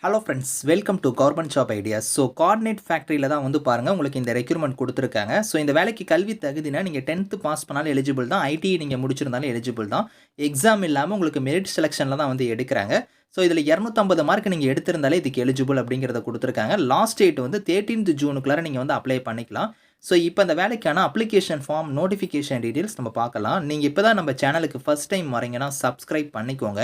Hello friends, welcome to government job ideas. So coordinate ஃபேக்ட்ரியில் தான் வந்து பாருங்கள் உங்களுக்கு இந்த ரெக்ரூட்மெண்ட் கொடுத்துருக்காங்க. ஸோ இந்த வேலைக்கு கல்வி தகுதினா நீங்கள் 10th பாஸ் பண்ணாலும் எலிஜிபிள் தான், ஐடிஐ நீங்கள் முடிச்சிருந்தாலும் எலிஜிபிள் தான். எக்ஸாம் இல்லாமல் உங்களுக்கு மெரிட் செலெக்ஷனில் தான் வந்து எடுக்கிறாங்க. ஸோ இதில் 250 மார்க் நீங்கள் எடுத்திருந்தாலே இதுக்கு எலிஜிபிள் அப்படிங்கிறத கொடுத்துருக்காங்க. லாஸ்ட் டேட் வந்து 13th ஜூனுக்குள்ளார நீங்கள் வந்து அப்ளை பண்ணிக்கலாம். ஸோ இப்போ இந்த வேலைக்கான அப்ளிகேஷன் ஃபார்ம், நோட்டிஃபிகேஷன் டீட்டெயில்ஸ் நம்ம பார்க்கலாம். நீங்கள் இப்போ தான் நம்ம சேனலுக்கு ஃபஸ்ட் டைம் வரீங்கன்னா சப்ஸ்கிரைப் பண்ணிக்கோங்க.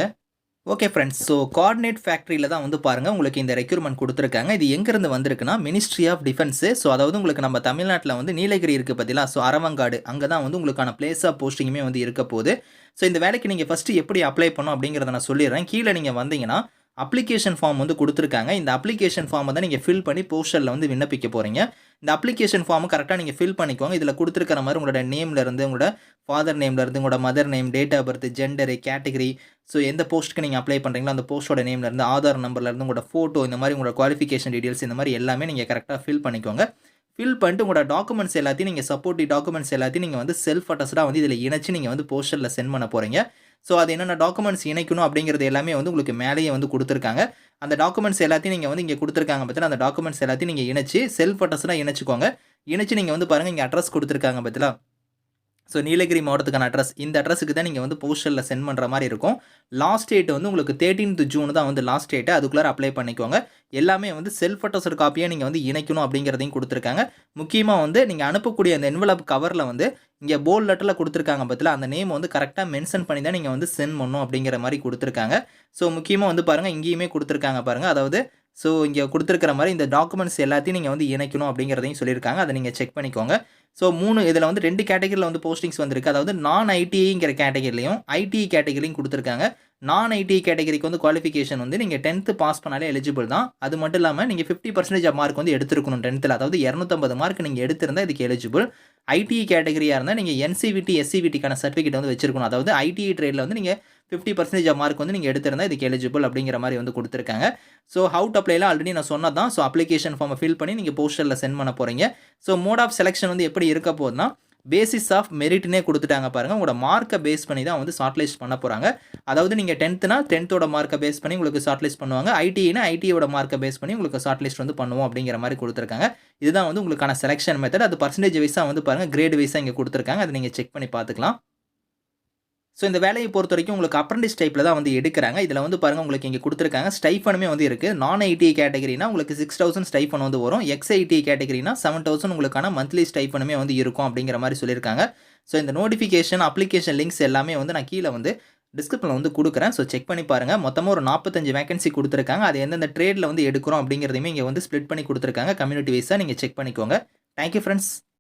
ஓகே ஃப்ரெண்ட்ஸ், ஸோ கோஆர்டினேட் ஃபேக்ட்ரியில் தான் வந்து பாருங்கள் உங்களுக்கு இந்த ரெக்ரூட்மெண்ட் கொடுத்துருக்காங்க. இது எங்கேருந்து வந்திருக்குன்னா மினிஸ்ட்ரி ஆஃப் டிஃபென்ஸு. ஸோ அதாவது உங்களுக்கு நம்ம தமிழ்நாட்டில் வந்து நீலகிரி இருக்குது பார்த்தீங்களா, ஸோ அரவங்காடு அங்கே தான் வந்து உங்களுக்கான பிளேஸ் ஆஃப் போஸ்டிங்குமே வந்து இருக்க போகுது. ஸோ இந்த வேலைக்கு நீங்கள் ஃபஸ்ட்டு எப்படி அப்ளை பண்ணணும் அப்படிங்கிறத நான் சொல்லிடுறேன். கீழே நீங்கள் வந்தீங்கன்னா அப்ளிகேஷன் ஃபார்ம் வந்து கொடுத்துருக்காங்க. இந்த அப்ளிகேஷன் ஃபார்மை தான் நீங்கள் ஃபில் பண்ணி போஸ்டரில் வந்து விண்ணப்பிக்க போகிறீங்க. இந்த அப்ளிகேஷன் ஃபார்மை கரெக்டாக நீங்கள் ஃபில் பண்ணிக்கோங்க. இதில் கொடுத்துருக்கிற மாதிரி உங்களோட நேம்லேருந்து, உங்களோட ஃபாதர் நேம்லேருந்து, உங்களோட mother name, date of birth, gender, category, so எந்த போஸ்ட்டுக்கு நீங்கள் அப்ளை பண்ணுறீங்களோ அந்த போஸ்ட்டோட நேம்லேருந்து, ஆதார் நம்பர்லேருந்து, உங்களோட ஃபோட்டோ, இந்த மாதிரி உங்களோட குவாலிஃபிகேஷன் டீட்டெயில்ஸ், இந்த மாதிரி எல்லாமே நீங்கள் கரெக்டாக ஃபில் பண்ணிக்கோங்க. ஃபில் பண்ணிட்டு உங்களோட டாக்குமெண்ட்ஸ் எல்லாத்தையும் நீங்கள் சப்போர்ட்டிவ் டாக்குமெண்ட்ஸ் எல்லாத்தையும் நீங்கள் வந்து செல்ஃப் அட்டஸ்டாக வந்து இதில் இணைச்சு நீங்கள் வந்து போஸ்டரில் சென்ட் பண்ண போகிறீங்க. ஸோ அது என்னென்ன டாக்குமெண்ட்ஸ் இணைக்கணும் அப்படிங்கிறது எல்லாமே வந்து உங்களுக்கு மேலேயே வந்து கொடுத்துருக்காங்க. அந்த டாக்குமெண்ட்ஸ் எல்லாத்தையும் நீங்கள் வந்து இங்கே கொடுத்துருக்காங்க பார்த்தீங்கன்னா, அந்த டாக்குமெண்ட்ஸ் எல்லாத்தையும் நீங்கள் இணைச்சு செல்ஃப் அட்டஸ்டாக இணைச்சிக்கோங்க. இணைச்சு நீங்கள் வந்து பாருங்கள் இங்கே அட்ரஸ் கொடுத்துருக்காங்க பார்த்தீங்களா. ஸோ நீலகிரி மாவட்டத்துக்கான அட்ரஸ், இந்த அட்ரஸுக்கு தான் நீங்கள் வந்து போஸ்டரில் சென்ட் பண்ணுற மாதிரி இருக்கும். லாஸ்ட் டேட் வந்து உங்களுக்கு 13th ஜூன் தான் வந்து லாஸ்ட் டேட்டு. அதுக்குள்ளே அப்ளை பண்ணிக்கோங்க. எல்லாமே வந்து செல்ஃப் அட்டஸ்டட் காப்பியாக நீங்கள் வந்து இணைக்கணும் அப்படிங்கிறதையும் கொடுத்துருக்காங்க. முக்கியமாக வந்து நீங்கள் அனுப்பக்கூடிய அந்த என்வலப் கவரில் வந்து இங்கே போல்ட் லெட்டரில் கொடுத்துருக்காங்க பார்த்தீங்களா, அந்த நேம் வந்து கரெக்டாக மென்ஷன் பண்ணி தான் நீங்கள் வந்து சென்ட் பண்ணணும் அப்படிங்கிற மாதிரி கொடுத்துருக்காங்க. ஸோ முக்கியமாக வந்து பாருங்கள் இங்கேயுமே கொடுத்துருக்காங்க பாருங்கள். அதாவது ஸோ இங்கே கொடுத்துருக்கிற மாதிரி இந்த டாக்குமெண்ட்ஸ் எல்லாத்தையும் நீங்கள் வந்து இணைக்கணும் அப்படிங்கிறதையும் சொல்லியிருக்காங்க. அதை நீங்கள் செக் பண்ணிக்கோங்க. ஸோ 3 இதில் வந்து 2 கேட்டகரியில் வந்து போஸ்டிங்ஸ் வந்திருக்கு. அதாவது நான் ஐடிஐங்கிற கேட்டகரிலையும் ஐடிஐ கேட்டகரிலையும் கொடுத்துருக்காங்க. நான் ஐடிஐ கேட்டகரிக்கு வந்து குவாலிஃபிகேஷன் வந்து நீங்கள் 10th பாஸ் பண்ணாலே எலிஜிபிள் தான். அது மட்டும் இல்லாமல் நீங்கள் 50% மார்க் வந்து எடுத்துருக்கணும் 10th. அதாவது 250 மார்க் நீங்கள் எடுத்திருந்தால் இதுக்கு எலிஜிபிள். ஐடிஐ கேட்டகரியாக இருந்தால் நீங்கள் என்சிவிடி, எஸ்சிவிடிக்கான சர்டிஃபிகேட் வந்து வச்சிருக்கணும். அதாவது ஐடிஐ ட்ரேடில் வந்து நீங்கள் 50% மார்க் வந்து நீங்கள் எடுத்திருந்தால் இதுக்கு எலிஜிபிள் அப்படிங்கிற மாதிரி வந்து கொடுத்துருக்காங்க. ஸோ ஹவு டு அப்ளைலாம் ஆல்ரெடி நான் சொன்னது தான். ஸோ அப்ளிகேஷன் ஃபார்மை ஃபில் பண்ணி நீங்கள் போஸ்டரில் சென்ட் பண்ண போகிறீங்க. ஸோ மோட் ஆஃப் செலெக்ஷன் வந்து எப்படி இருக்க போகுதுன்னா பேசிஸ் ஆஃப் மெரிட்னே கொடுத்துட்டாங்க பாருங்கள். உங்களோட மார்க்கை பேஸ் பண்ணி தான் வந்து ஷார்ட் லிஸ்ட் பண்ண போகிறாங்க. அதாவது நீங்கள் 10th 10th மார்க்கை பேஸ் பண்ணி உங்களுக்கு ஷார்ட் லிஸ்ட் பண்ணுவாங்க. ஐடிஐனா ஐடியோட மார்க்கை பேஸ் பண்ணி உங்களுக்கு ஷார்ட் லிஸ்ட் வந்து பண்ணுவோம் அப்படிங்கிற மாதிரி கொடுத்துருக்காங்க. இதுதான் வந்து உங்களுக்கான செலெக்ஷன் மெத்தட். அது பர்சன்டேஜ் வைஸாக வந்து பாருங்கள், கிரேட் வைஸாக இங்கே கொடுத்துருக்காங்க. அதை நீங்கள் செக் பண்ணி பார்த்துக்கலாம். ஸோ இந்த வேலையை பொறுத்த வரைக்கும் உங்களுக்கு அப்ரண்டிஸ் டைப்பில் தான் வந்து எடுக்கிறாங்க. இதில் வந்து பாருங்கள் உங்களுக்கு இங்கே கொடுத்துருக்காங்க. ஸ்டைஃபனுமே வந்து இருக்குது. நான் ஐடிஐ கேட்டகரினா உங்களுக்கு 6000 ஸ்டைஃபன் வந்து வரும். எக்ஸ்ஐடிஐ கேட்டகரினா 7000 உங்களுக்கான மந்த்லி ஸ்டைஃபனுமே வந்து இருக்கும் அப்படிங்கிற மாதிரி சொல்லியிருக்காங்க. ஸோ இந்த நோட்டிஃபிகேஷன், அப்ளிகேஷன் லிங்க்ஸ் எல்லாமே வந்து நான் கீழே வந்து டிஸ்கிரிப்ஷனில் வந்து கொடுக்குறேன். ஸோ செக் பண்ணி பாருங்கள். மொத்தமாக ஒரு 45 வேகன்சி கொடுத்துருக்காங்க. அது எந்தெந்த ட்ரேடில் வந்து எடுக்கிறோம் அப்படிங்கிறதையுமே இங்கே வந்து ஸ்ப்ளிட் பண்ணி கொடுத்துருக்காங்க. கம்யூனிட்டி வைஸாக நீங்கள் செக் பண்ணிக்கோங்க. Thank you friends.